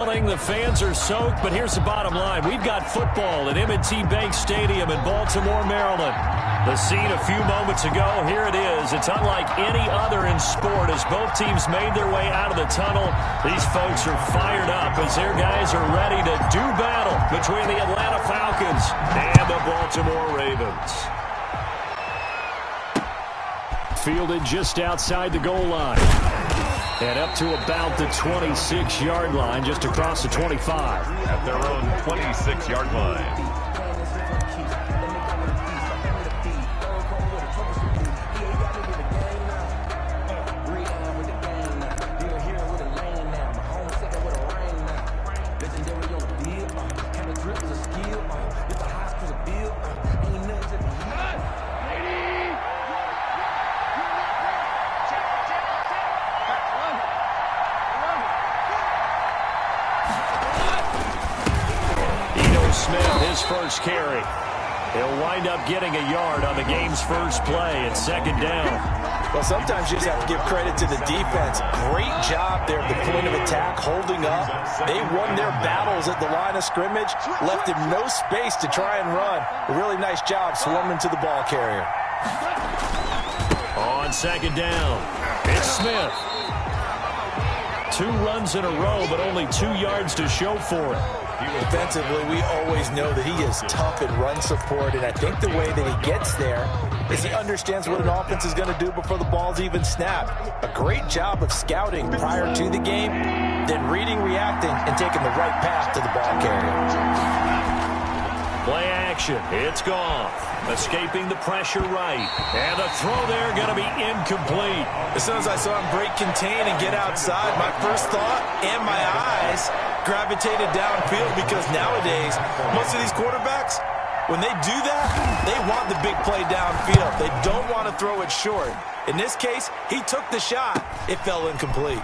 The fans are soaked, but here's the bottom line. We've got football at M&T Bank Stadium in Baltimore, Maryland. The scene a few moments ago, here it is. It's unlike any other in sport as both teams made their way out of the tunnel. These folks are fired up as their guys are ready to do battle between the Atlanta Falcons and the Baltimore Ravens. Fielded just outside the goal line. And up to about the 26-yard line, just across the 25. At their own 26-yard line. His first carry. He'll wind up getting a yard on the game's first play at second down. Well, sometimes you just have to give credit to the defense. Great job there at the point of attack, holding up. They won their battles at the line of scrimmage, left him no space to try and run. A really nice job swarming to the ball carrier. On second down, it's Smith. 2 runs in a row, but only 2 yards to show for it. Defensively, we always know that he is tough in run support, and I think the way that he gets there is he understands what an offense is going to do before the ball's even snapped. A great job of scouting prior to the game, then reading, reacting, and taking the right path to the ball carrier. Play action. It's gone. Escaping the pressure right. And the throw there going to be incomplete. As soon as I saw him break contain and get outside, my first thought and my eyes gravitated downfield, because nowadays, most of these quarterbacks, when they do that, they want the big play downfield. They don't want to throw it short. In this case, he took the shot. It fell incomplete.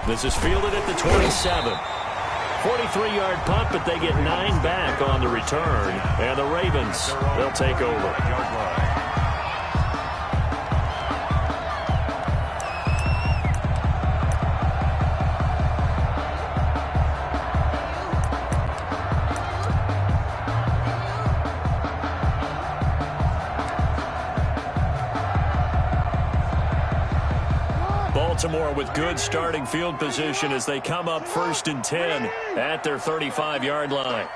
This is fielded at the 27. 43-yard punt, but they get 9 back on the return. And the Ravens, they'll take over. Baltimore with good starting field position as they come up 1st and 10 at their 35-yard line.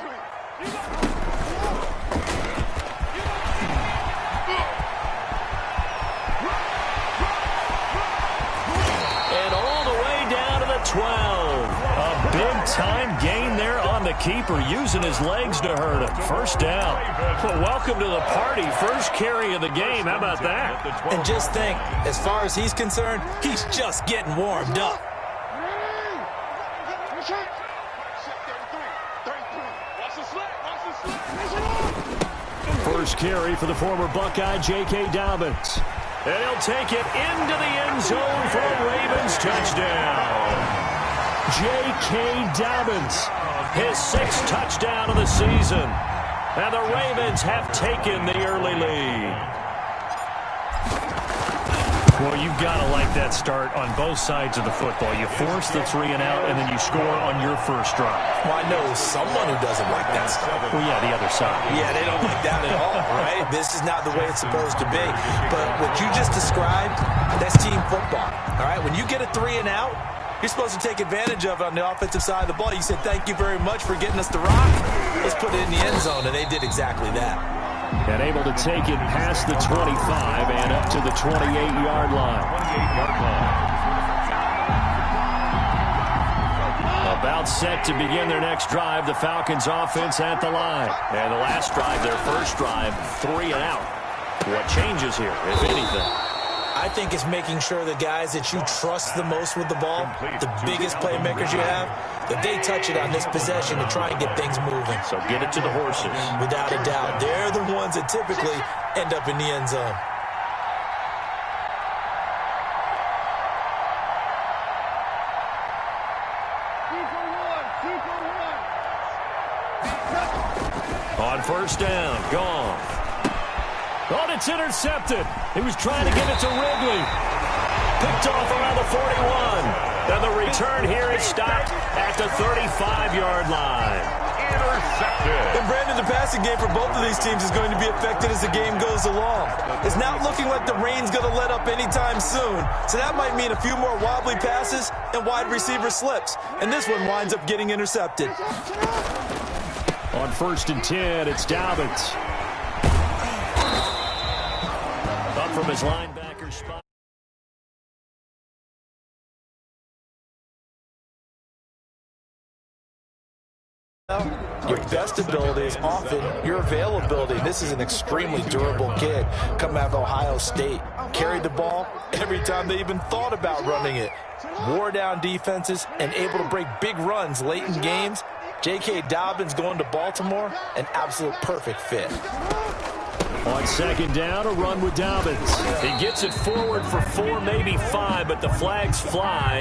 And all the way down to the 12. A big-time gain there on the keeper, using his legs to hurt him. First down. Well, welcome to the party. First carry of the game. How about that? And just think, as far as he's concerned, he's just getting warmed up. First carry for the former Buckeye, J.K. Dobbins. And he'll take it into the end zone for a Ravens touchdown. J.K. Dobbins, his 6th touchdown of the season. And the Ravens have taken the early lead. Well, you've got to like that start on both sides of the football. You force the 3 and out, and then you score on your first drive. Well, I know someone who doesn't like that stuff. Well, yeah, the other side. Yeah, they don't like that at all, right? This is not the way it's supposed to be. But what you just described, that's team football, all right? When you get a 3 and out, you're supposed to take advantage of it on the offensive side of the ball. You said, thank you very much for getting us the rock. Let's put it in the end zone, and they did exactly that. And able to take it past the 25 and up to the 28-yard line. About set to begin their next drive, the Falcons offense at the line. And the last drive, their first drive, 3 and out. What changes here, if anything? I think it's making sure the guys that you trust the most with the ball, the biggest playmakers you have, that they touch it on this possession to try and get things moving. So get it to the horses. Without a doubt. They're the ones that typically end up in the end zone. On first down, gone. Oh, it's intercepted. He was trying to get it to Ridley. Picked off around the 41. And the return here is stopped at the 35-yard line. Intercepted. And Brandon, the passing game for both of these teams is going to be affected as the game goes along. It's not looking like the rain's going to let up anytime soon. So that might mean a few more wobbly passes and wide receiver slips. And this one winds up getting intercepted. On 1st and 10, it's Dobbins. Up from his linebacker spot. Your best ability is often your availability. This is an extremely durable kid coming out of Ohio State. Carried the ball every time they even thought about running it. Wore down defenses and able to break big runs late in games. J.K. Dobbins going to Baltimore, an absolute perfect fit. On 2nd down, a run with Dobbins. He gets it forward for 4, maybe 5, but the flags fly.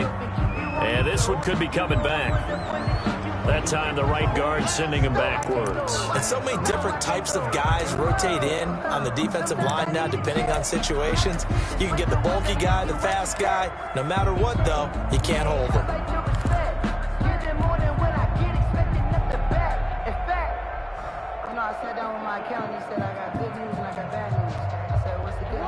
And this one could be coming back. That time, the right guard sending him backwards. And so many different types of guys rotate in on the defensive line now, depending on situations. You can get the bulky guy, the fast guy. No matter what, though, you can't hold him.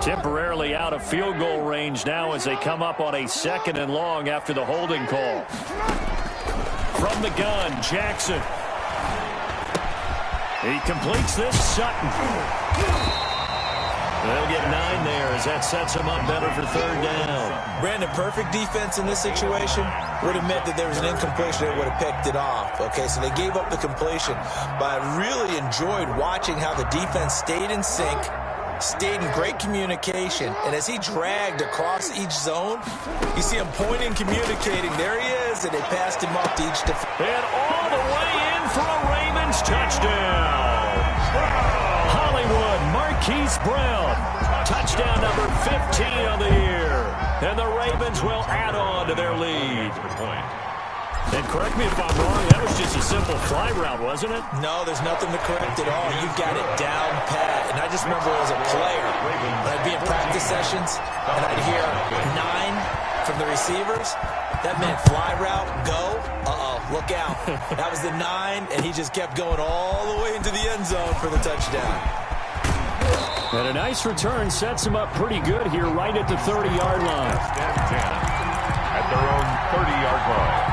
Temporarily out of field goal range now as they come up on a 2nd and long after the holding call. From the gun, Jackson. He completes this. Sutton. They'll get 9 there as that sets him up better for 3rd down. Brandon, perfect defense in this situation would have meant that there was an incompletion that would have picked it off. Okay, so they gave up the completion. But I really enjoyed watching how the defense stayed in sync, stayed in great communication, and as he dragged across each zone, you see him pointing, communicating. There he is, and they passed him off to each defense. And all the way in for a Ravens touchdown. Hollywood, Marquise Brown. Touchdown number 15 on the year. And the Ravens will add on to their lead. And correct me if I'm wrong, that was just a simple fly route, wasn't it? No, there's nothing to correct at all. You got it down pat. And I just remember as a player, when I'd be in practice sessions, and I'd hear 9 from the receivers, that meant fly route, go, look out. That was the 9, and he just kept going all the way into the end zone for the touchdown. And a nice return sets him up pretty good here right at the 30-yard line. At their own 30-yard line.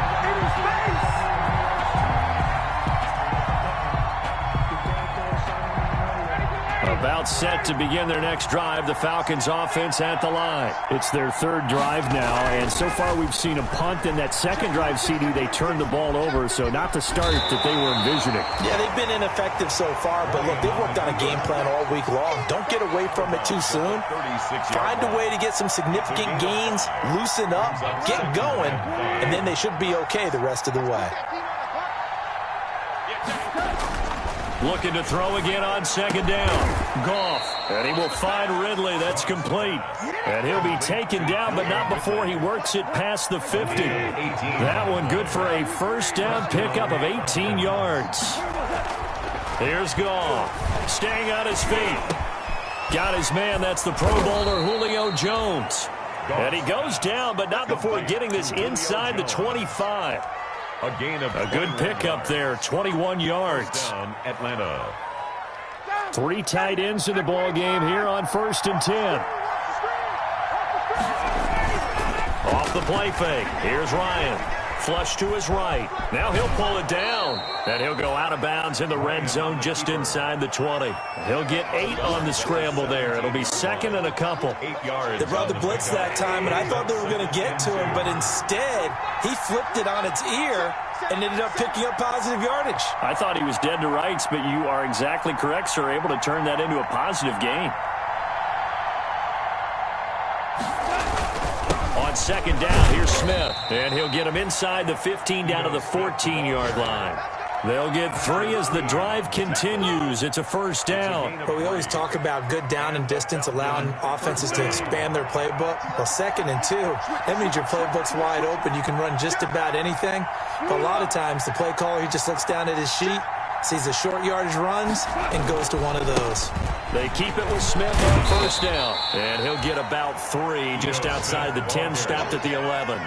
About set to begin their next drive, the Falcons offense at the line. It's their 3rd drive now, and so far we've seen a punt. In that 2nd drive, CD, they turned the ball over, so not the start that they were envisioning. Yeah, they've been ineffective so far, but look, they've worked on a game plan all week long. Don't get away from it too soon. Find a way to get some significant gains, loosen up, get going, and then they should be okay the rest of the way. Looking to throw again on 2nd down. Goff. And he will find Ridley. That's complete. And he'll be taken down, but not before he works it past the 50. That one good for a 1st down pickup of 18 yards. Here's Goff. Staying on his feet. Got his man. That's the Pro Bowler Julio Jones. And he goes down, but not before getting this inside the 25. A gain of a good pickup there, 21 yards. Atlanta. 3 tight ends in the ball game here on 1st and 10. Off the play fake. Here's Ryan. Flush to his right. Now he'll pull it down. And he'll go out of bounds in the red zone just inside the 20. He'll get 8 on the scramble there. It'll be 2nd and a couple. 8 yards. They brought the blitz that time, and I thought they were going to get to him, but instead he flipped it on its ear and ended up picking up positive yardage. I thought he was dead to rights, but you are exactly correct, sir. Able to turn that into a positive gain. On 2nd down, here's Smith. And he'll get him inside the 15 down to the 14-yard line. They'll get 3 as the drive continues. It's a 1st down. But we always talk about good down and distance, allowing offenses to expand their playbook. Well, 2nd and 2, that means your playbook's wide open. You can run just about anything. But a lot of times, the play caller, he just looks down at his sheet, sees the short yardage runs, and goes to one of those. They keep it with Smith on 1st down. And he'll get about 3 just outside the 10, stopped at the 11.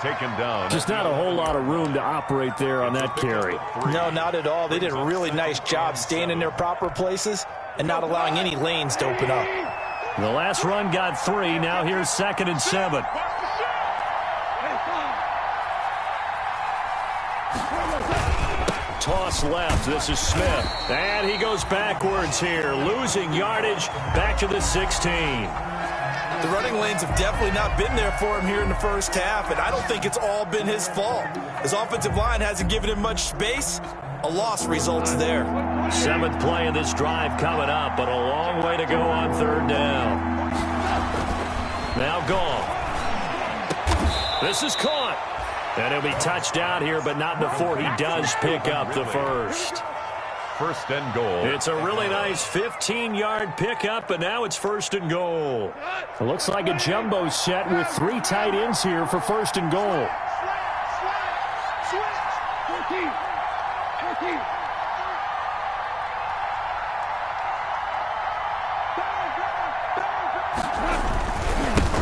taken down. Just not a whole lot of room to operate there on that carry. No, not at all. They did a really nice job staying in their proper places and not allowing any lanes to open up. The last run got 3. Now here's 2nd and 7. Toss left. This is Smith. And he goes backwards here, losing yardage back to the 16. The running lanes have definitely not been there for him here in the first half, and I don't think it's all been his fault. His offensive line hasn't given him much space. A loss results there. 7th play of this drive coming up, but a long way to go on 3rd down. Now gone. This is caught. And he'll be touchdown here, but not before he does pick up the first. 1st and goal. It's a really nice 15-yard pickup, and now it's 1st and goal. It looks like a jumbo set with 3 tight ends here for 1st and goal.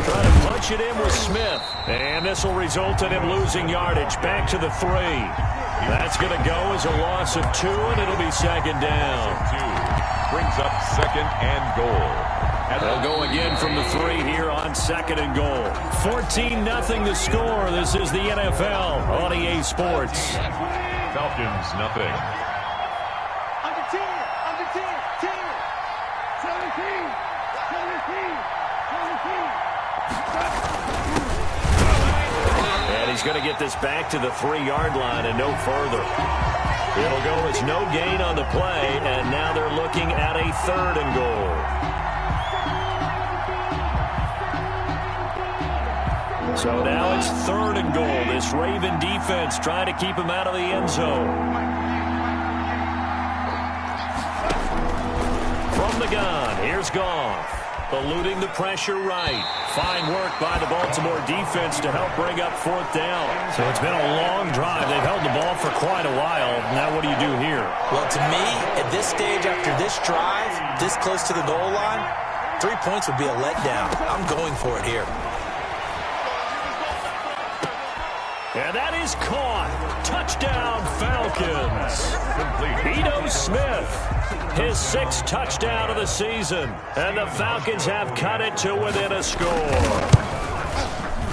Trying to punch it in with Smith. And this will result in him losing yardage back to the 3. That's going to go as a loss of 2, and it'll be 2nd down. 2 brings up 2nd and goal. And they'll go again from the 3 here on 2nd and goal. 14-0 the score. This is the NFL on EA Sports. Falcons, nothing. Under 10, 10, 17, 17. And he's going to get this back to the 3-yard line and no further. It'll go as no gain on the play, and now they're looking at a 3rd and goal. So now it's 3rd and goal. This Raven defense trying to keep him out of the end zone. From the gun, here's Goff. Eluding the pressure right. Fine work by the Baltimore defense to help bring up 4th down. So it's been a long drive. They've held the ball for quite a while. Now what do you do here? Well, to me, at this stage after this drive, this close to the goal line, 3 points would be a letdown. I'm going for it here. And that is caught. Touchdown, Falcons. Ito Smith, his 6th touchdown of the season. And the Falcons have cut it to within a score.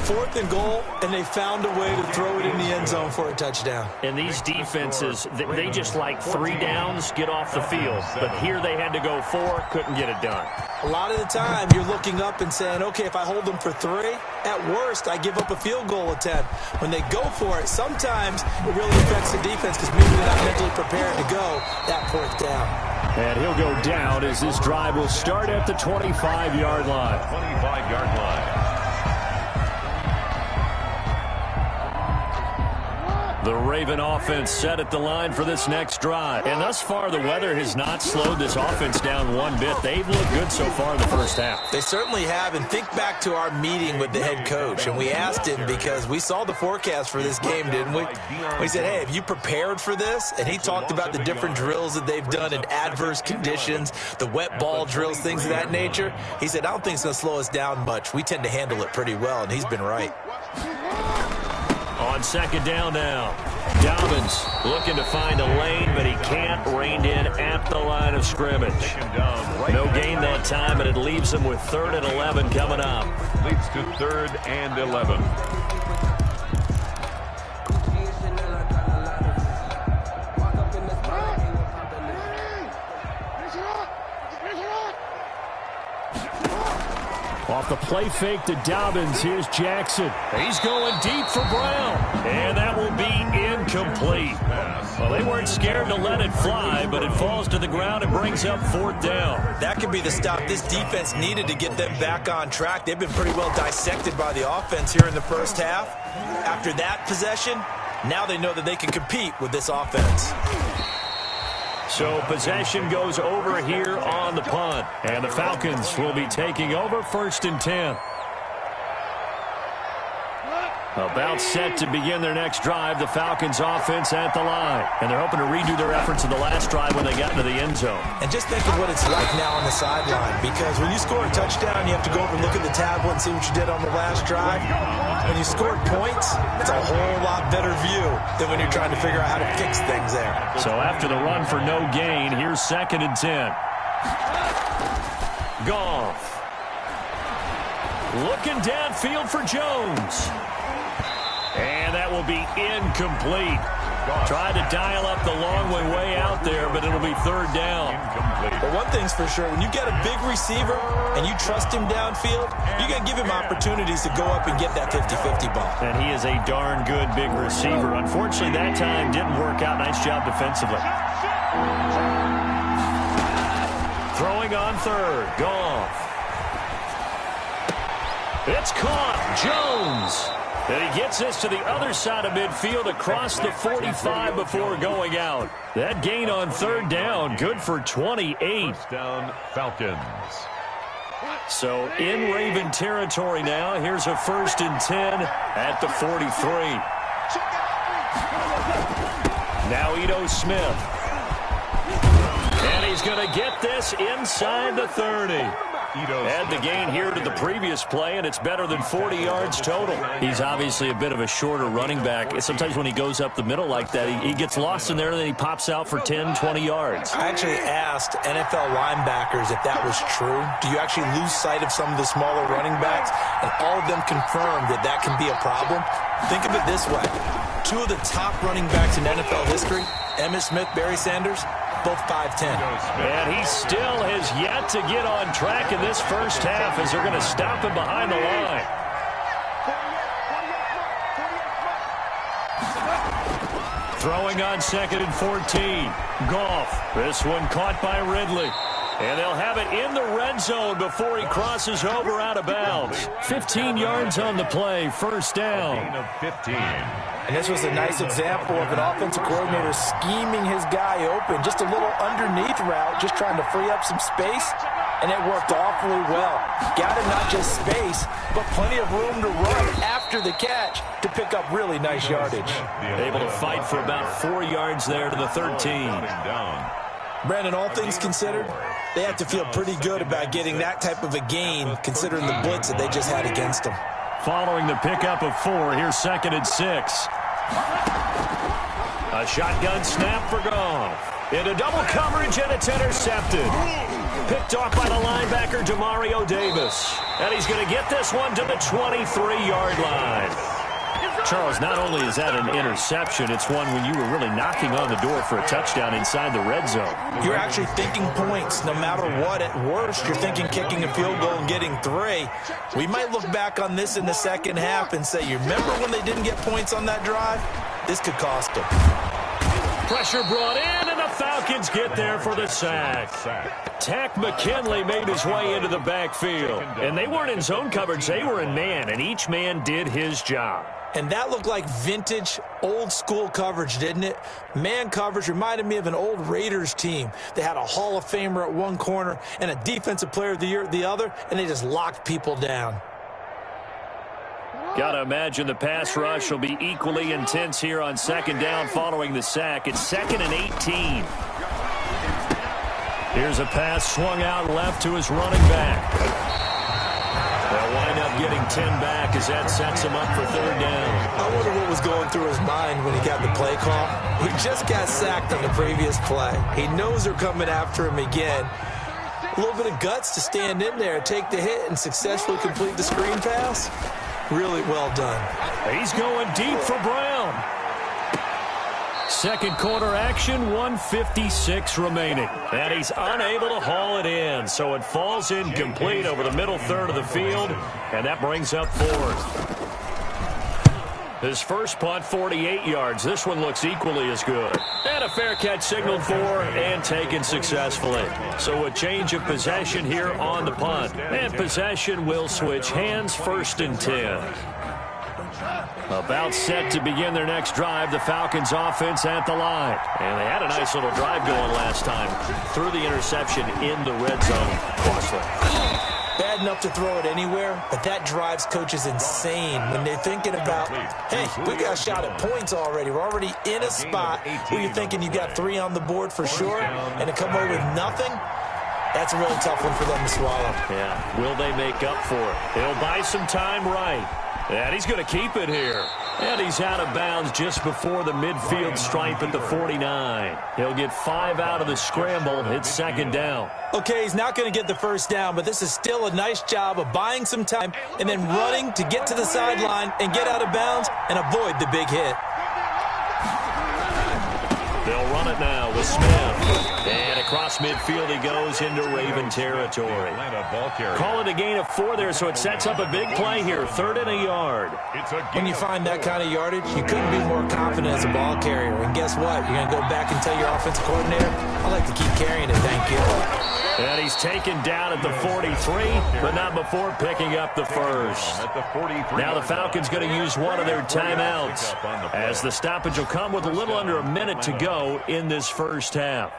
4th and goal, and they found a way to throw it in the end zone for a touchdown. And these defenses, they just like 3 downs, get off the field. But here they had to go 4, couldn't get it done. A lot of the time, you're looking up and saying, okay, if I hold them for 3, at worst, I give up a field goal attempt. When they go for it, sometimes it really affects the defense because maybe they're not mentally prepared to go that 4th down. And he'll go down as this drive will start at the 25-yard line. 25-yard line. The Raven offense set at the line for this next drive. And thus far, the weather has not slowed this offense down one bit. They've looked good so far in the first half. They certainly have. And think back to our meeting with the head coach. And we asked him because we saw the forecast for this game, didn't we? We said, hey, have you prepared for this? And he talked about the different drills that they've done in adverse conditions, the wet ball drills, things of that nature. He said, I don't think it's going to slow us down much. We tend to handle it pretty well, and he's been right. On 2nd down now, Dobbins looking to find a lane, but he can't. Reined in at the line of scrimmage. No gain that time, and it leaves him with 3rd and 11 coming up. Leads to 3rd and 11. Off the play fake to Dobbins, here's Jackson. He's going deep for Brown, and that will be incomplete. Well, they weren't scared to let it fly, but it falls to the ground and brings up 4th down. That could be the stop this defense needed to get them back on track. They've been pretty well dissected by the offense here in the first half. After that possession, now they know that they can compete with this offense. So possession goes over here on the punt. And the Falcons will be taking over 1st and 10. About set to begin their next drive, the Falcons offense at the line. And they're hoping to redo their efforts in the last drive when they got into the end zone. And just think of what it's like now on the sideline, because when you score a touchdown, you have to go over and look at the tablet and see what you did on the last drive. When you scored points, it's a whole lot better view than when you're trying to figure out how to fix things there. So after the run for no gain, here's 2nd and 10. Goff. Looking downfield for Jones. And that will be incomplete. Tried to dial up the long way out there, but it'll be 3rd down. But one thing's for sure, when you get a big receiver and you trust him downfield, you're going to give him opportunities to go up and get that 50-50 ball. And he is a darn good big receiver. Unfortunately, that time didn't work out. Nice job defensively. Throwing on 3rd. Goff. It's caught. Jones. And he gets this to the other side of midfield across the 45 before going out. That gain on 3rd down, good for 28. First down, Falcons. So in Raven territory now. Here's a 1st and 10 at the 43. Now Ito Smith. And he's going to get this inside the 30. Add the gain here to the previous play, and it's better than 40 yards total. He's obviously a bit of a shorter running back. Sometimes when he goes up the middle like that, he gets lost in there, and then he pops out for 10, 20 yards. I actually asked NFL linebackers if that was true. Do you actually lose sight of some of the smaller running backs? And all of them confirmed that that can be a problem. Think of it this way. 2 of the top running backs in NFL history, Emmitt Smith, Barry Sanders, both 5'10". And he still has yet to get on track in this first half as they're going to stop him behind the line. Throwing on 2nd and 14. Goff. This one caught by Ridley. And they'll have it in the red zone before he crosses over out of bounds. 15 yards on the play, 1st down. Gain of 15. And this was a nice example of an offensive coordinator scheming his guy open. Just a little underneath route, just trying to free up some space. And it worked awfully well. Got him not just space, but plenty of room to run after the catch to pick up really nice yardage. Able to fight for about 4 yards there to the 13. Brandon, all things considered, they have to feel pretty good about getting that type of a gain, considering the blitz that they just had against them. Following the pickup of 4, here's 2nd and 6. A shotgun snap for Goff. Into double coverage, and it's intercepted. Picked off by the linebacker, Demario Davis. And he's going to get this one to the 23-yard line. Charles, not only is that an interception, it's one when you were really knocking on the door for a touchdown inside the red zone. You're actually thinking points no matter what. At worst, you're thinking kicking a field goal and getting 3. We might look back on this in the second half and say, you remember when they didn't get points on that drive? This could cost them. Pressure brought in, and the Falcons get there for the sack. Tack McKinley made his way into the backfield. And they weren't in zone coverage, they were in man, and each man did his job. And that looked like vintage, old-school coverage, didn't it? Man coverage reminded me of an old Raiders team. They had a Hall of Famer at one corner and a Defensive Player of the Year at the other, and they just locked people down. Got to imagine the pass rush will be equally intense here on 2nd down following the sack. It's 2nd and 18. Here's a pass swung out left to his running back. They'll wind up getting 10 back as that sets him up for 3rd down. I wonder what was going through his mind when he got the play call. He just got sacked on the previous play. He knows they're coming after him again. A little bit of guts to stand in there, take the hit, and successfully complete the screen pass. Really well done. He's going deep for Brown. 2nd quarter action, 1:56 remaining. And he's unable to haul it in, so it falls incomplete over the middle third of the field, and that brings up 4th. His first punt, 48 yards. This one looks equally as good. And a fair catch signaled for and taken successfully. So a change of possession here on the punt. And possession will switch hands, 1st and 10. About set to begin their next drive, the Falcons offense at the line. And they had a nice little drive going last time. Threw the interception in the red zone. Costly. Bad had enough to throw it anywhere, but that drives coaches insane when they're thinking about, hey, we got a shot at points already. We're already in a spot where you're thinking you got 3 on the board for sure, and to come away with nothing, that's a really tough one for them to swallow. Yeah, will they make up for it? He'll buy some time right. And he's going to keep it here. And he's out of bounds just before the midfield stripe at the 49. He'll get 5 out of the scramble. It's second down. Okay, he's not going to get the first down, but this is still a nice job of buying some time and then running to get to the sideline and get out of bounds and avoid the big hit. They'll run it now with Smith. And across midfield he goes into Raven territory. Call it a gain of 4 there, so it sets up a big play here. 3rd and a yard. When you find that kind of yardage, you couldn't be more confident as a ball carrier. And guess what? You're going to go back and tell your offensive coordinator, I'd like to keep carrying it, thank you. And he's taken down at the 43, but not before picking up the first. Now the Falcons going to use one of their timeouts, as the stoppage will come with a little under a minute to go in this first half.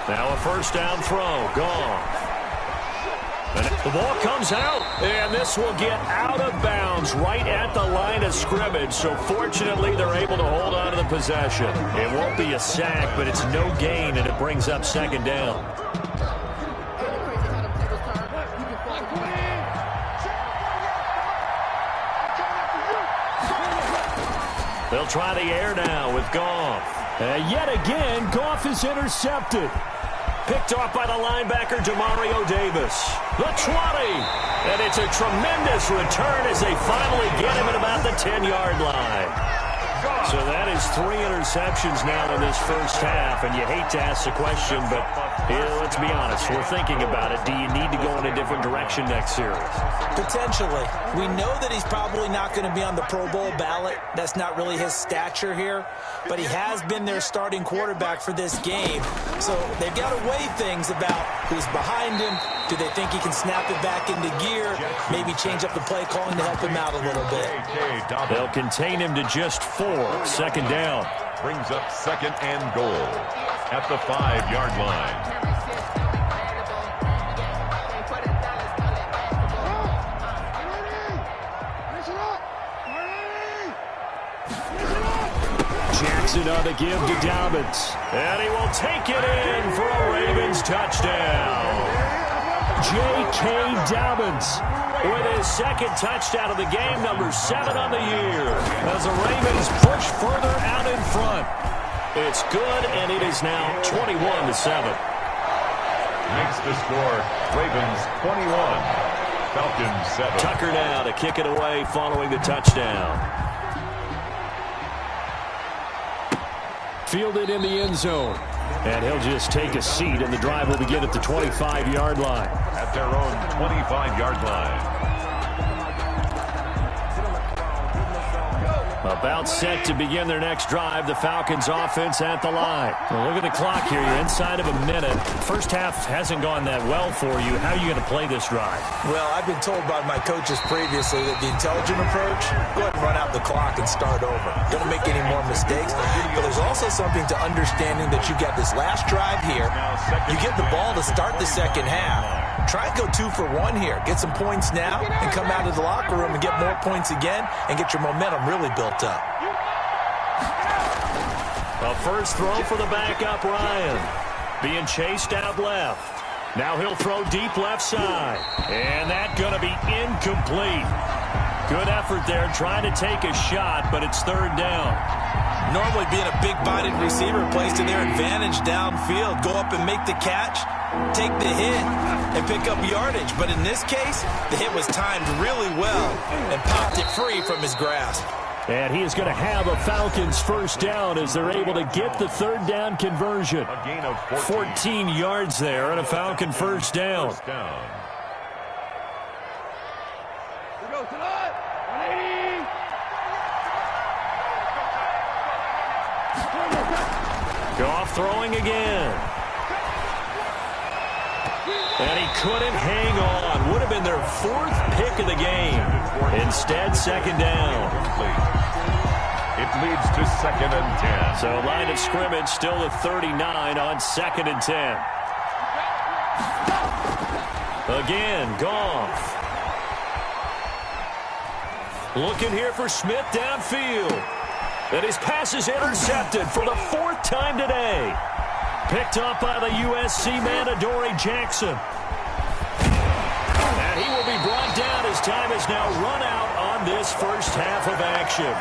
Now a first down throw, gone. And the ball comes out, and this will get out of bounds right at the line of scrimmage. So fortunately, they're able to hold on to the possession. It won't be a sack, but it's no gain, and it brings up second down. They'll try the air now with Goff. Yet again, Goff is intercepted. Picked off by the linebacker, Demario Davis. The 20. And it's a tremendous return as they finally get him at about the 10-yard line. So that is 3 interceptions now in this first half. And you hate to ask the question, but let's be honest. We're thinking about it. Do you need to go in a different direction next series? Potentially. We know that he's probably not going to be on the Pro Bowl ballot. That's not really his stature here. But he has been their starting quarterback for this game. So they've got to weigh things about who's behind him. Do they think he can snap it back into gear? Maybe change up the play calling to help him out a little bit. They'll contain him to just 4. Second down. Brings up second and goal at the 5-yard line. Jackson on the give to Dobbins. And he will take it in for a Ravens touchdown. J.K. Dobbins with his second touchdown of the game, number 7 on the year, as the Ravens push further out in front. It's good, and it is now 21-7. Makes the score Ravens 21, Falcons 7. Tucker now to kick it away following the touchdown. Fielded in the end zone. And he'll just take a seat, and the drive will begin at the 25-yard line. At their own 25-yard line. About set to begin their next drive. The Falcons offense at the line. Well, look at the clock here. You're inside of a minute. First half hasn't gone that well for you. How are you going to play this drive? Well, I've been told by my coaches previously that the intelligent approach, go ahead and run out the clock and start over. Don't make any more mistakes. But there's also something to understanding that you got this last drive here. You get the ball to start the second half. Try and go 2 for 1 here. Get some points now and come out of the locker room and get more points again and get your momentum really built up. A first throw for the backup, Ryan. Being chased out left. Now he'll throw deep left side. And that's going to be incomplete. Good effort there trying to take a shot, but it's third down. Normally being a big-bodied receiver plays to their advantage downfield. Go up and make the catch, take the hit, and pick up yardage. But in this case, the hit was timed really well and popped it free from his grasp. And he is going to have a Falcons first down as they're able to get the third down conversion. A gain of 14 yards there and a Falcon first down. Goff throwing again. And he couldn't hang on. Would have been their 4th pick of the game. Instead, second down. It's leads to 2nd and 10. So line of scrimmage still at 39 on 2nd and 10. Again, Goff. Looking here for Smith downfield. And his pass is intercepted for the 4th time today. Picked up by the USC man, Adoree Jackson. And he will be brought down. His time has now run out on this first half of action.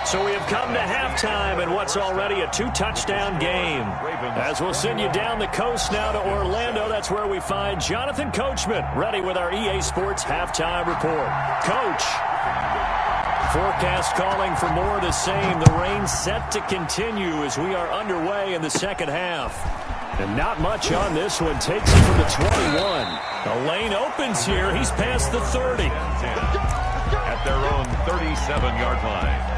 So we have come to halftime in what's already a 2-touchdown game. As we'll send you down the coast now to Orlando, that's where we find Jonathan Coachman ready with our EA Sports halftime report. Coach. Forecast calling for more of the same. The rain set to continue as we are underway in the second half. And not much on this one. Takes it from the 21. The lane opens here. He's past the 30. At their own 37-yard line.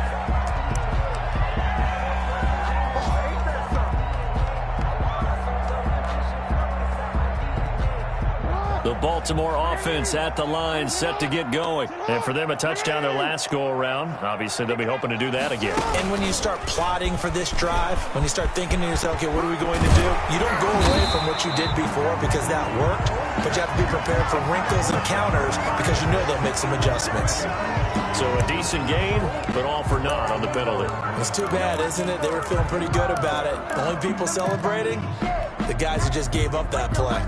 The Baltimore offense at the line, set to get going. And for them, a touchdown their last go-around. Obviously, they'll be hoping to do that again. And when you start plotting for this drive, when you start thinking to yourself, okay, what are we going to do? You don't go away from what you did before because that worked, but you have to be prepared for wrinkles and counters because you know they'll make some adjustments. So a decent gain, but all for naught on the penalty. It's too bad, isn't it? They were feeling pretty good about it. The only people celebrating, the guys who just gave up that play.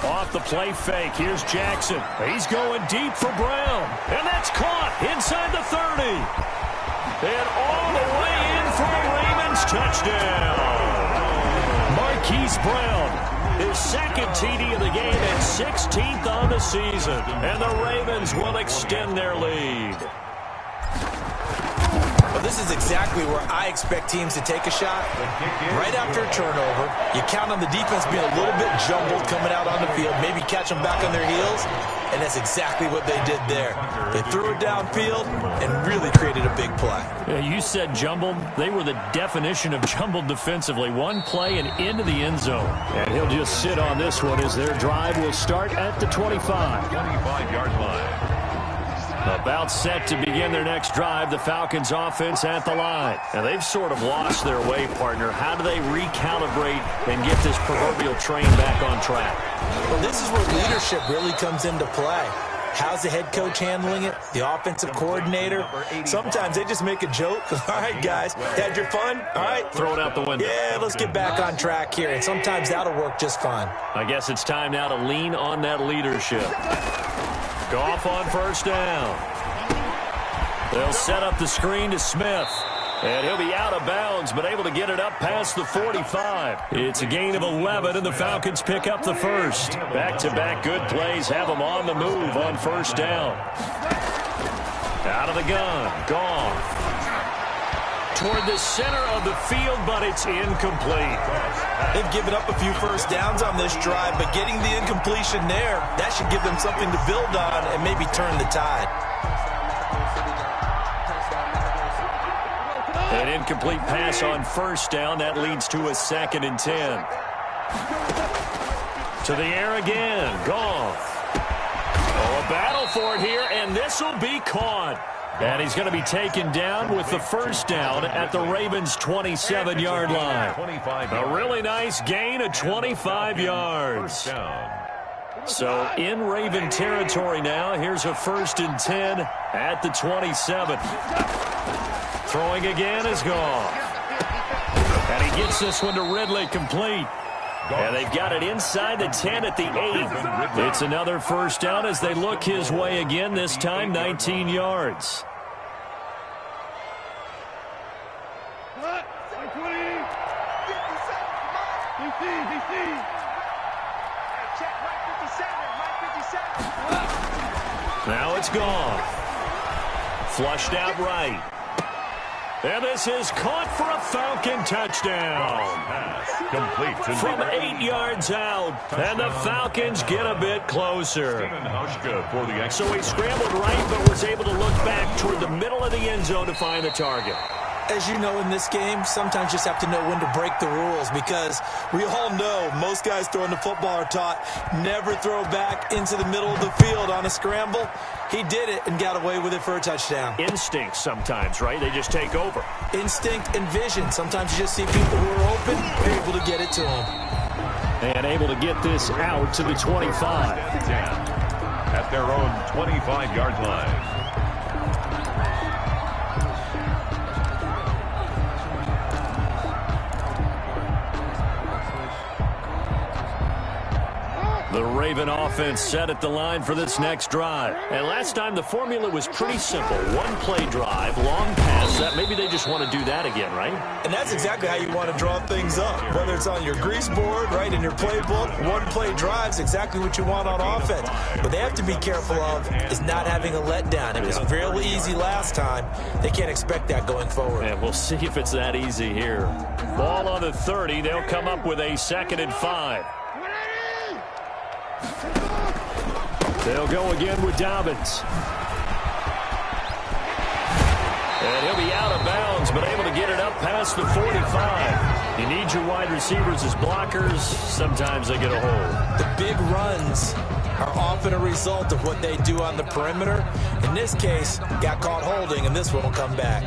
Off the play fake, here's Jackson. He's going deep for Brown. And that's caught inside the 30. And all the way in for the Ravens touchdown. Marquise Brown, his 2nd TD of the game and 16th on the season. And the Ravens will extend their lead. Well, this is exactly where I expect teams to take a shot. Right after a turnover, you count on the defense being a little bit jumbled coming out on the field, maybe catch them back on their heels, and that's exactly what they did there. They threw it downfield and really created a big play. Yeah, you said jumbled. They were the definition of jumbled defensively. One play and into the end zone. And he'll just sit on this one as their drive will start at the 25. 25-yard line. About set to begin their next drive, the Falcons offense at the line. And they've sort of lost their way, partner. How do they recalibrate and get this proverbial train back on track? Well, this is where leadership really comes into play. How's the head coach handling it? The offensive coordinator? Sometimes they just make a joke. All right, guys, had your fun? All right. Throw it out the window. Yeah, let's get back on track here. And sometimes that'll work just fine. I guess it's time now to lean on that leadership. Goff on first down. They'll set up the screen to Smith. And he'll be out of bounds, but able to get it up past the 45. It's a gain of 11, and the Falcons pick up the first. Back-to-back good plays have them on the move on first down. Out of the gun, Goff. Toward the center of the field, but it's incomplete. They've given up a few first downs on this drive, but getting the incompletion there, that should give them something to build on and maybe turn the tide. An incomplete pass on first down. That leads to a 2nd and 10. To the air again. Goff. Oh, a battle for it here, and this will be caught. And he's going to be taken down with the first down at the Ravens' 27-yard line. A really nice gain of 25 yards. So in Raven territory now. Here's a 1st and 10 at the 27. Throwing again is Goff. And he gets this one to Ridley complete. And they've got it inside the 10 at the 8. It's another first down as they look his way again, this time 19 yards. Now it's Goff. Flushed out right. And this is caught for a Falcon touchdown. Complete From 8 yards out. And the Falcons get a bit closer. So he scrambled right, but was able to look back toward the middle of the end zone to find the target. As you know, in this game, sometimes you just have to know when to break the rules, because we all know most guys throwing the football are taught never throw back into the middle of the field on a scramble. He did it and got away with it for a touchdown. Instinct sometimes, right? They just take over. Instinct and vision. Sometimes you just see people who are open, you're able to get it to them. And able to get this out to the 25. At their own 25-yard line. The Raven offense set at the line for this next drive. And last time the formula was pretty simple. One-play drive, long pass. That maybe they just want to do that again, right? And that's exactly how you want to draw things up. Whether it's on your grease board, right, in your playbook, one-play drive's exactly what you want on offense. What they have to be careful of is not having a letdown. It was real easy last time. They can't expect that going forward. And we'll see if it's that easy here. Ball on the 30. They'll come up with a 2nd and 5. They'll go again with Dobbins. And he'll be out of bounds, but able to get it up past the 45. You need your wide receivers as blockers. Sometimes they get a hold. The big runs are often a result of what they do on the perimeter. In this case, got caught holding, and this one will come back.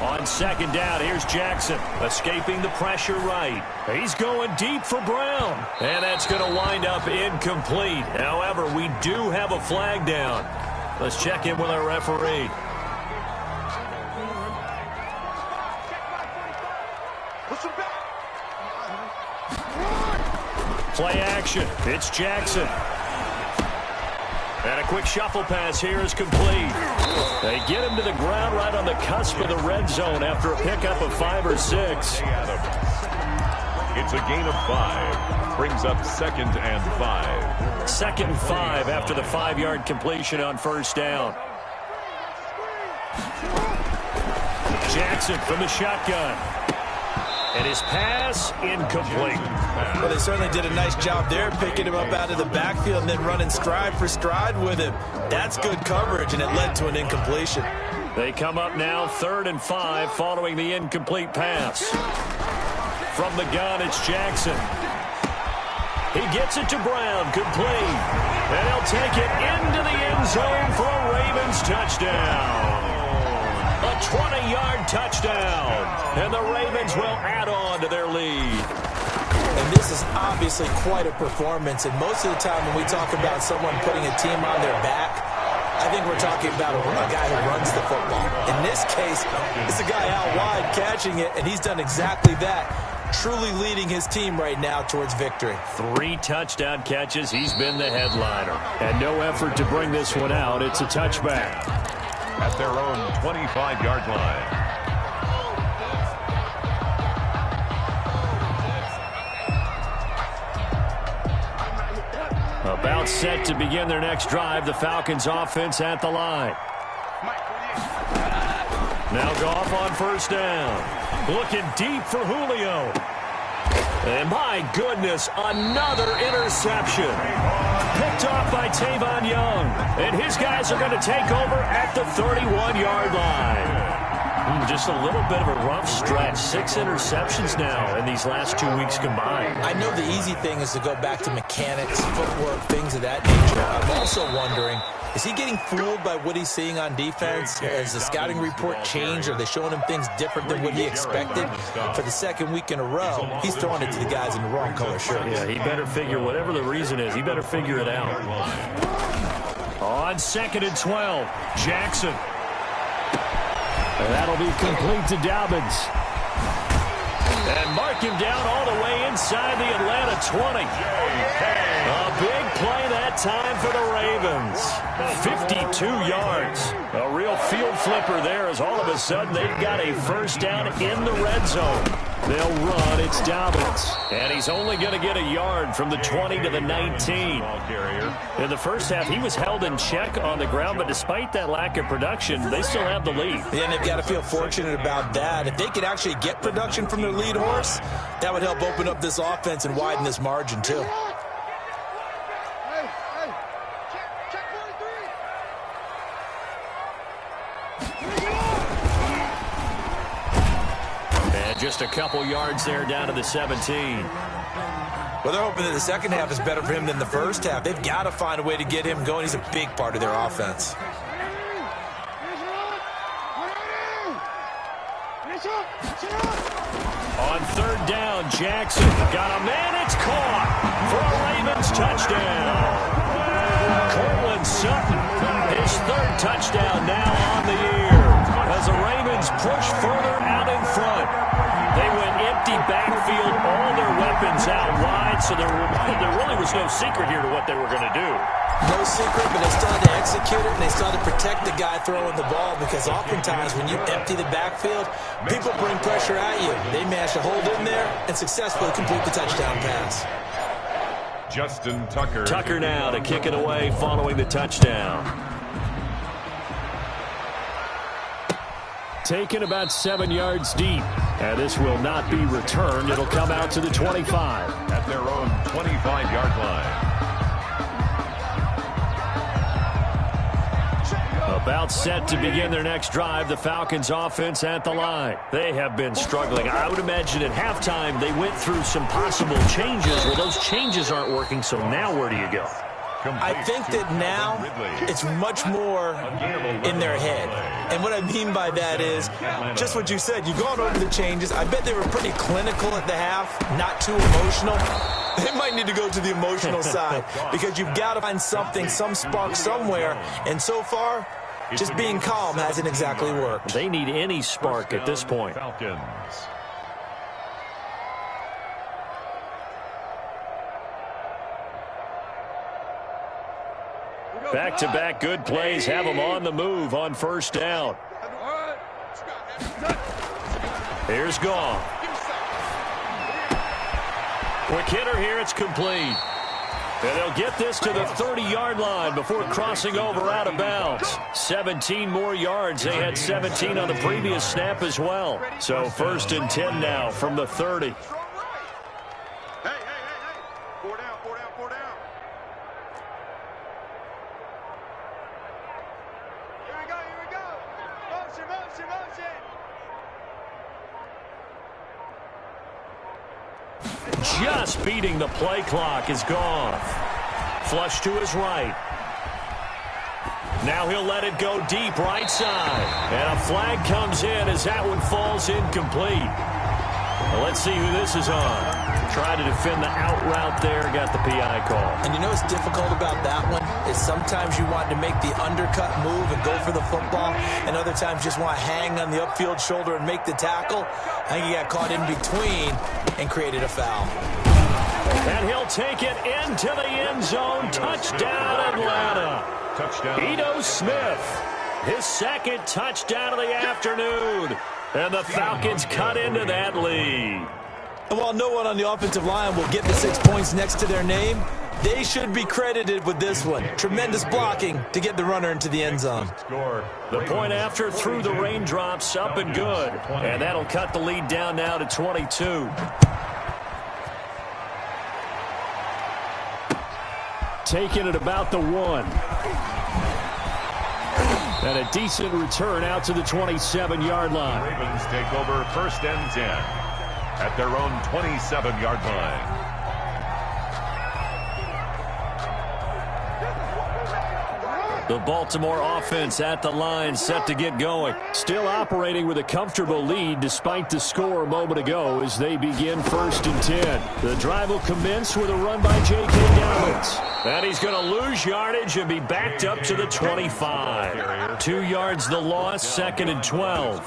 On 2nd down, here's Jackson, escaping the pressure right. He's going deep for Brown, and that's going to wind up incomplete. However, we do have a flag down. Let's check in with our referee. Play action. It's Jackson. And a quick shuffle pass here is complete. They get him to the ground right on the cusp of the red zone after a pickup of 5 or 6. It's a gain of 5. Brings up 2nd and 5. 2nd and 5 after the 5-yard completion on 1st down. Jackson from the shotgun. And his pass incomplete. Well, they certainly did a nice job there, picking him up out of the backfield and then running stride for stride with him. That's good coverage, and it led to an incompletion. They come up now 3rd and 5 following the incomplete pass. From the gun, it's Jackson. He gets it to Brown, complete. And he'll take it into the end zone for a Ravens touchdown. A 20-yard touchdown. And the Ravens will add on to their lead. And this is obviously quite a performance. And most of the time when we talk about someone putting a team on their back, I think we're talking about a guy who runs the football. In this case, it's a guy out wide catching it, and he's done exactly that, truly leading his team right now towards victory. 3 touchdown catches. He's been the headliner. And no effort to bring this one out. It's a touchback. At their own 25-yard line. About set to begin their next drive. The Falcons offense at the line. Now Goff on 1st down. Looking deep for Julio. And my goodness, another interception. Picked off by Tavon Young. And his guys are going to take over at the 31-yard line. Just a little bit of a rough stretch. 6 interceptions now in these last 2 weeks combined. I know the easy thing is to go back to mechanics, footwork, things of that nature. I'm also wondering, is he getting fooled by what he's seeing on defense? Has the scouting report changed? Are they showing him things different than what he expected? For the 2nd week in a row, he's throwing it to the guys in the wrong color shirts. Yeah, he better figure, whatever the reason is, he better figure it out. On 2nd and 12, Jackson. And that'll be complete to Dobbins. And mark him down all the way inside the Atlanta 20. A big play that time for the Ravens. 52 yards. A real field flipper there as all of a sudden they've got a 1st down in the red zone. They'll run. It's Dobbins. And he's only going to get a yard from the 20 to the 19. In the first half, he was held in check on the ground, but despite that lack of production, they still have the lead. Yeah, and they've got to feel fortunate about that. If they could actually get production from their lead horse, that would help open up this offense and widen this margin, too. Just a couple yards there down to the 17. Well, they're hoping that the second half is better for him than the first half. They've got to find a way to get him going. He's a big part of their offense. On third down, Jackson got a man. It's caught for a Ravens touchdown. Cortland Sutton, his third touchdown now on the year as the Ravens push further out in front. They went empty backfield, all their weapons out wide, so there really was no secret here to what they were going to do. No secret, but they still had to execute it, and they still had to protect the guy throwing the ball, because oftentimes when you empty the backfield, people bring pressure at you. They managed to hold in there and successfully complete the touchdown pass. Justin Tucker. Tucker now to kick it away following the touchdown. Taken about 7 yards deep. And this will not be returned. It'll come out to the 25. At their own 25-yard line. About set to begin their next drive, the Falcons offense at the line. They have been struggling. I would imagine at halftime they went through some possible changes. Well, those changes aren't working, so now where do you go? I think that now it's much more in their head. And what I mean by that is just what you said. You've gone over the changes. I bet they were pretty clinical at the half, not too emotional. They might need to go to the emotional side, because you've got to find something, some spark somewhere. And so far, just being calm hasn't exactly worked. They need any spark at this point. Falcons. Back-to-back good plays have them on the move on first down. Here's Goff. Quick hitter here, it's complete. And they'll get this to the 30-yard line before crossing over out of bounds. 17 more yards. They had 17 on the previous snap as well. So 1st and 10 now from the 30. Just beating the play clock is gone. Flush to his right. Now he'll let it go deep right side. And a flag comes in as that one falls incomplete. Well, let's see who this is on. Tried to defend the out route there, got the PI call. And you know what's difficult about that one is sometimes you want to make the undercut move and go for the football, and other times just want to hang on the upfield shoulder and make the tackle. I think he got caught in between and created a foul. And he'll take it into the end zone. Touchdown, Atlanta. Touchdown. Ito Smith, his second touchdown of the afternoon. And the Falcons cut into that lead. And while no one on the offensive line will get the 6 points next to their name, they should be credited with this one. Tremendous blocking to get the runner into the end zone. The point after through the raindrops, up and good. And that'll cut the lead down now to 22. Taking it about the 1. And a decent return out to the 27-yard line. Ravens take over 1st and 10 at their own 27-yard line. The Baltimore offense at the line, set to get going. Still operating with a comfortable lead despite the score a moment ago as they begin 1st and 10. The drive will commence with a run by J.K. Dobbins. And he's going to lose yardage and be backed up to the 25. 2 yards the loss, 2nd and 12.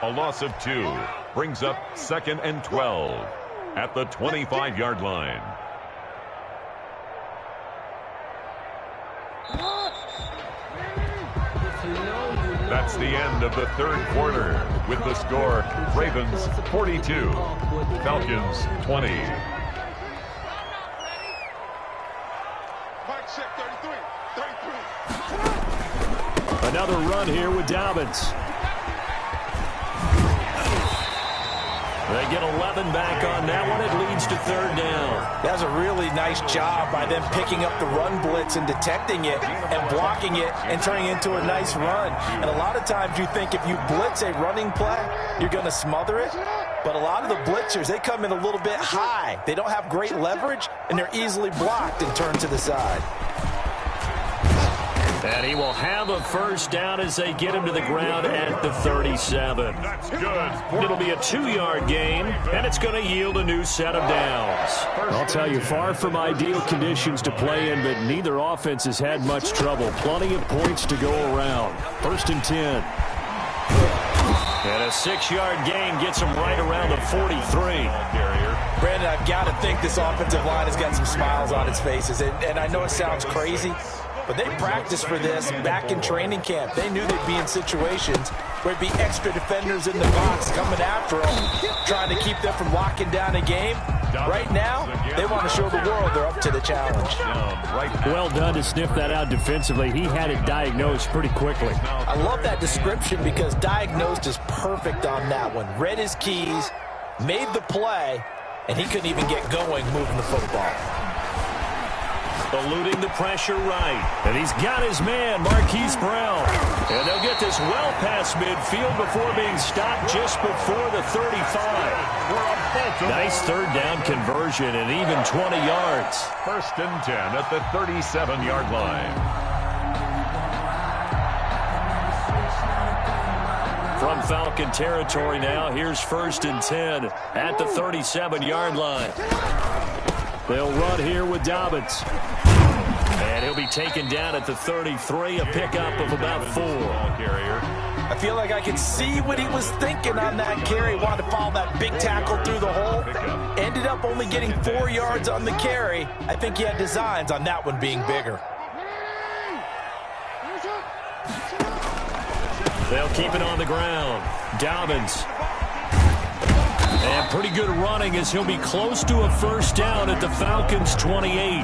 A loss of 2 brings up 2nd and 12 at the 25-yard line. If you know, you know. That's the end of the third quarter. With the score, Ravens 42, Falcons 20. Another run here with Dobbins. They get 11 back on that one. It leads to third down. That's a really nice job by them picking up the run blitz and detecting it and blocking it and turning it into a nice run. And a lot of times you think if you blitz a running play, you're going to smother it. But a lot of the blitzers, they come in a little bit high. They don't have great leverage, and they're easily blocked and turned to the side. And he will have a first down as they get him to the ground at the 37. That's good. It'll be a 2-yard gain, and it's going to yield a new set of downs. I'll tell you, far from ideal conditions to play in, but neither offense has had much trouble. Plenty of points to go around. 1st and 10. And a 6-yard gain gets him right around the 43. Brandon, I've got to think this offensive line has got some smiles on its faces. And I know it sounds crazy, but they practiced for this back in training camp. They knew they'd be in situations where it'd be extra defenders in the box coming after them, trying to keep them from locking down a game. Right now, they want to show the world they're up to the challenge. Well done to sniff that out defensively. He had it diagnosed pretty quickly. I love that description because diagnosed is perfect on that one. Read his keys, made the play, and he couldn't even get going moving the football. Eluding the pressure right. And he's got his man, Marquise Brown. And they'll get this well past midfield before being stopped just before the 35. Nice third down conversion and even 20 yards. 1st and 10 at the 37-yard line. From Falcon territory now, here's 1st and 10 at the 37-yard line. They'll run here with Dobbins. And he'll be taken down at the 33, a pickup of about 4. I feel like I can see what he was thinking on that carry. Wanted to follow that big tackle through the hole. Ended up only getting 4 yards on the carry. I think he had designs on that one being bigger. They'll keep it on the ground. Dobbins. And pretty good running as he'll be close to a first down at the Falcons' 28.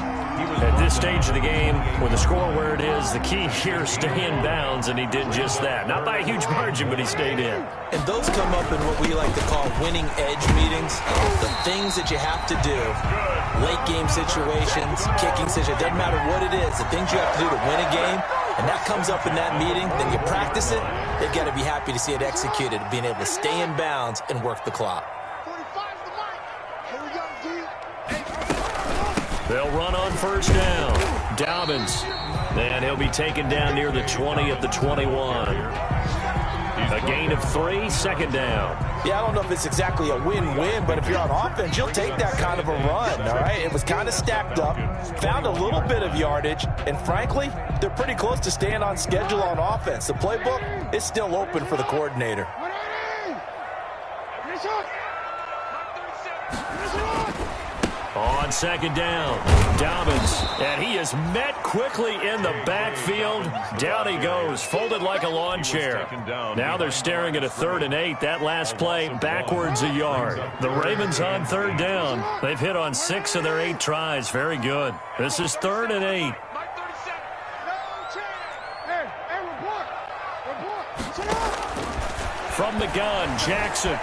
At this stage of the game, with the score where it is, the key here is stay in bounds, and he did just that. Not by a huge margin, but he stayed in. And those come up in what we like to call winning edge meetings. The things that you have to do, late game situations, kicking situations, doesn't matter what it is, the things you have to do to win a game, and that comes up in that meeting, then you practice it, they've got to be happy to see it executed, being able to stay in bounds and work the clock. They'll run on first down. Dobbins. And he'll be taken down near the 20 at the 21. A gain of 3, 2nd down. Yeah, I don't know if it's exactly a win-win, but if you're on offense, you'll take that kind of a run, all right? It was kind of stacked up, found a little bit of yardage, and frankly, they're pretty close to staying on schedule on offense. The playbook is still open for the coordinator. On 2nd down, Dobbins, and he is met quickly in the backfield. Down he goes, folded like a lawn chair. Now they're staring at a 3rd and 8. That last play, backwards a yard. The Ravens on 3rd down. They've hit on 6 of their 8 tries. Very good. This is 3rd and 8. From the gun, Jackson.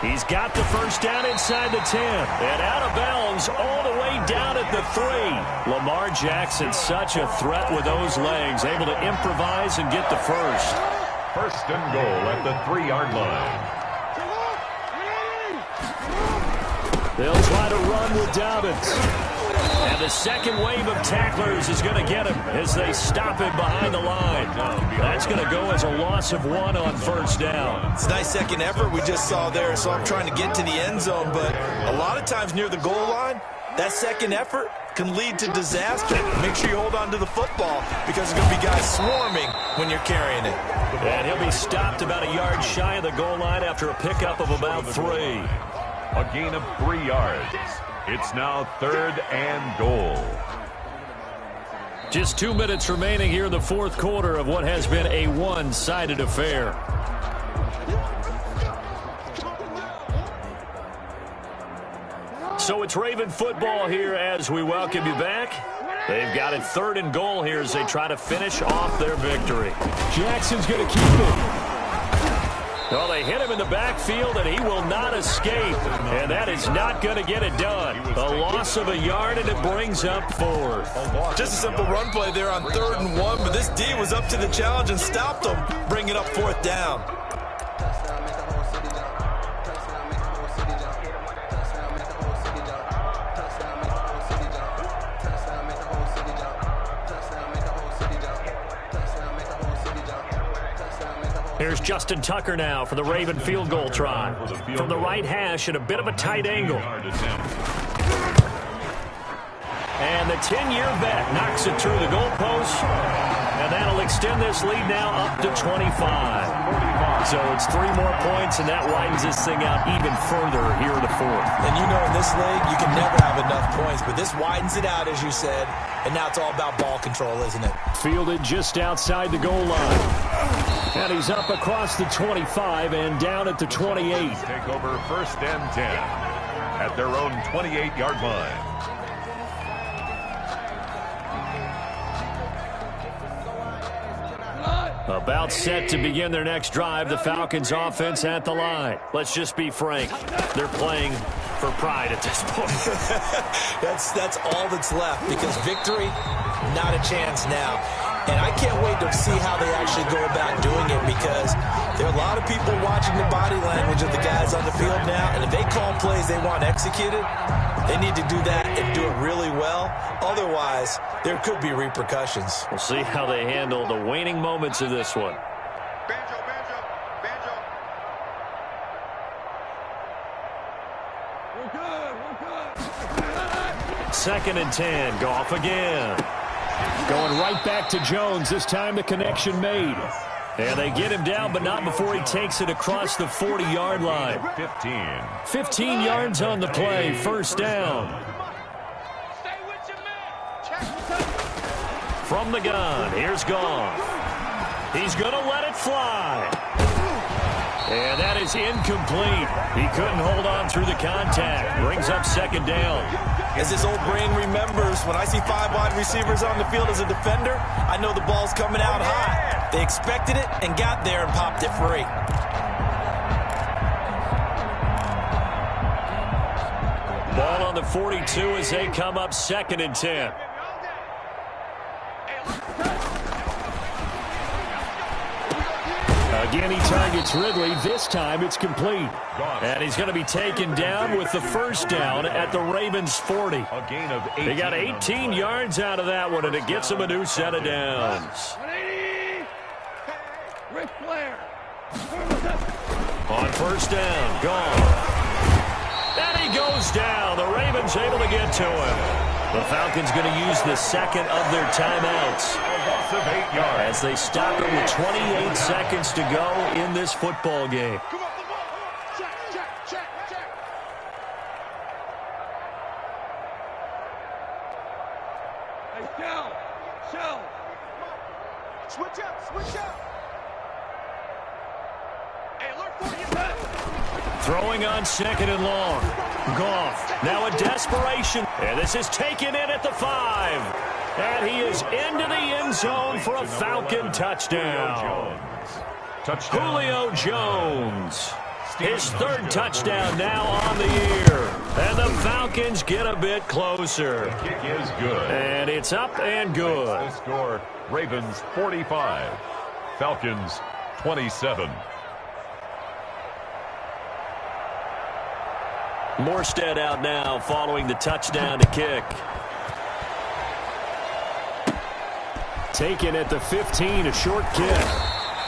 He's got the first down inside the 10. And out of bounds all the way down at the 3. Lamar Jackson, such a threat with those legs. Able to improvise and get the first. 1st and goal at the 3-yard line. They'll try to run with Dobbins. And the second wave of tacklers is going to get him as they stop him behind the line. That's going to go as a loss of 1 on first down. It's a nice second effort we just saw there, so I'm trying to get to the end zone, but a lot of times near the goal line, that second effort can lead to disaster. Make sure you hold on to the football because there's going to be guys swarming when you're carrying it. And he'll be stopped about a yard shy of the goal line after a pickup of about 3. A gain of 3 yards. It's now 3rd and goal. Just 2 minutes remaining here in the fourth quarter of what has been a one-sided affair. So it's Raven football here as we welcome you back. They've got it 3rd and goal here as they try to finish off their victory. Jackson's going to keep it. Well, they hit him in the backfield, and he will not escape. And that is not going to get it done. A loss of a yard, and it brings up 4th. Just a simple run play there on 3rd and 1, but this D was up to the challenge and stopped them, bringing up 4th down. Here's Justin Tucker now for the Raven field goal try. From the right hash at a bit of a tight angle. And the 10-year vet knocks it through the goalpost. And that'll extend this lead now up to 25. So it's 3 more points, and that widens this thing out even further here in the 4th. And you know in this league, you can never have enough points, but this widens it out, as you said, and now it's all about ball control, isn't it? Fielded just outside the goal line. And he's up across the 25 and down at the 28. Take over 1st and 10 at their own 28-yard line. About set to begin their next drive, the Falcons offense at the line. Let's just be frank. They're playing for pride at this point. That's all that's left, because victory, not a chance now. And I can't wait to see how they actually go about doing it, because there are a lot of people watching the body language of the guys on the field now, and if they call plays they want executed, they need to do that and do it really well. Otherwise, there could be repercussions. We'll see how they handle the waning moments of this one. Banjo, banjo, banjo. We're good. 2nd and 10. Goff again. Going right back to Jones. This time the connection made. And they get him down, but not before he takes it across the 40-yard line. 15 yards on the play. 1st down. Stay with your man. From the gun, here's Goff. He's going to let it fly. And that is incomplete. He couldn't hold on through the contact. Brings up 2nd down. As his old brain remembers, when I see 5 wide receivers on the field as a defender, I know the ball's coming out high. They expected it and got there and popped it free. Ball on the 42 as they come up 2nd and 10. Again, he targets Ridley. This time it's complete. And he's going to be taken down with the 1st down at the Ravens' 40. A gain of 18. They got 18 yards out of that one, and it gets them a new set of downs. 180. Ric Flair. On 1st down, gone. And he goes down. The Ravens able to get to him. The Falcons going to use the 2nd of their timeouts Loss of 8 yards. as they stop it with 28 seconds to go in this football game. Come on, come on. Check, check, check, check. Hey, Shell. Switch up, switch up. Hey, alert for you, man. Throwing on 2nd and long. Goff now a desperation. And this is taken in at the 5. And he is into the end zone for a Falcon touchdown. Julio Jones. His 3rd touchdown now on the year. And the Falcons get a bit closer. The kick is good. And it's up and good. The score, Ravens 45, Falcons 27. Morstead out now following the touchdown to kick. Taken at the 15, a short kick.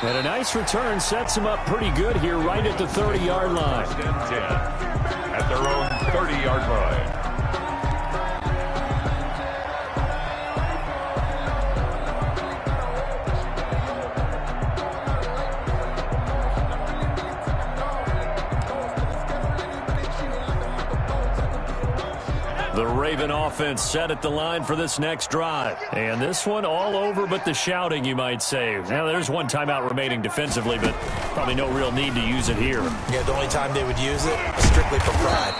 And a nice return sets him up pretty good here right at the 30-yard line. 10 at their own 30-yard line. The Raven offense set at the line for this next drive. And this one all over but the shouting, you might say. Now, there's one timeout remaining defensively, but probably no real need to use it here. Yeah, the only time they would use it is strictly for pride.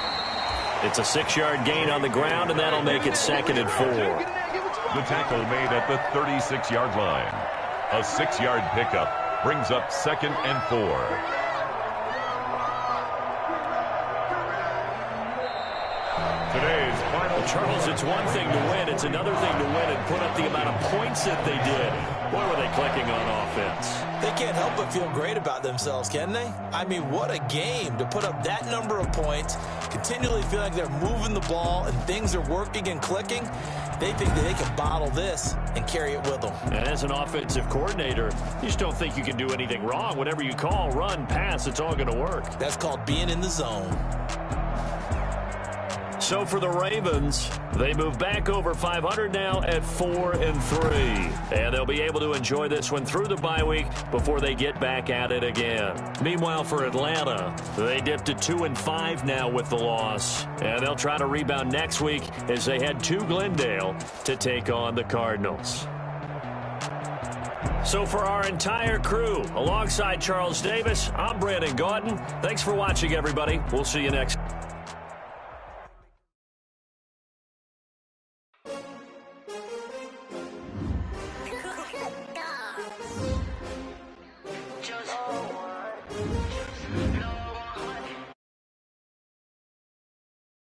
It's a 6-yard gain on the ground, and that'll make it 2nd and 4. The tackle made at the 36-yard line. A 6-yard pickup brings up 2nd and 4. Today's final. Charles, it's one thing to win. It's another thing to win and put up the amount of points that they did. Boy, were they clicking on offense. They can't help but feel great about themselves, can they? I mean, what a game to put up that number of points, continually feel like they're moving the ball and things are working and clicking. They think that they can bottle this and carry it with them. And as an offensive coordinator, you just don't think you can do anything wrong. Whatever you call, run, pass, it's all going to work. That's called being in the zone. So for the Ravens, they move back over 500 now at 4-3. And they'll be able to enjoy this one through the bye week before they get back at it again. Meanwhile, for Atlanta, they dipped to 2-5 now with the loss. And they'll try to rebound next week as they head to Glendale to take on the Cardinals. So for our entire crew, alongside Charles Davis, I'm Brandon Gaudin. Thanks for watching, everybody. We'll see you next.